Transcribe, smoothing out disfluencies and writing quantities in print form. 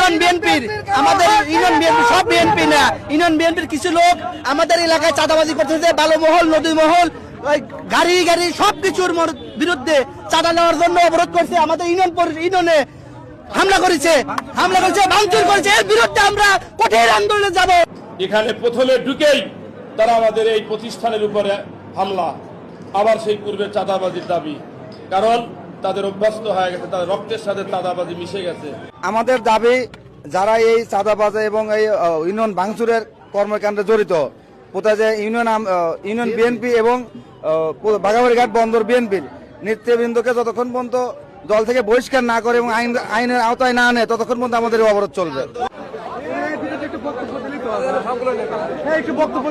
Union বিএনপির আমাদের union BNP সব বিএনপি না, ইউনিয়ন বিএনপির কিছু লোক আমাদের এলাকায় চাঁদাবাজি করতেছে, বালুমহল নদীমহল গাড়ি গাড়ি সবকিছুর বিরুদ্ধে চাঁদা নেওয়ার জন্য অবরোধ করছে। আমাদের ইউনিয়নে হামলা করেছে, ভাঙচুর করেছে। এর বিরুদ্ধে আমরা কঠিন আন্দোলনে যাব। এখানে প্রথমে ঢুকেই তারা আমাদের এই প্রতিষ্ঠানের উপরে হামলা, আবার সেই পূর্বে চাঁদাবাজির দাবি, কারণ তাদের অভ্যস্ত হয়ে গেছে, তাদের রক্তের সাথে চাঁদাবাজি মিশে গেছে। আমাদের দাবি যারা এই চাঁদাবাজি এবং এই ইউনিয়ন ভাঙচুরের কর্মকাণ্ডে জড়িত, কোথায় যে ইউনিয়ন বিএনপি এবং বাঘাবাড়িঘাট বন্দর বিএনপির নেতৃবৃন্দকে যতক্ষণ পর্যন্ত দল থেকে বহিষ্কার না করে এবং আইনের আওতায় না আনে ততক্ষণ পর্যন্ত আমাদের অবরোধ চলবে। বক্তব্য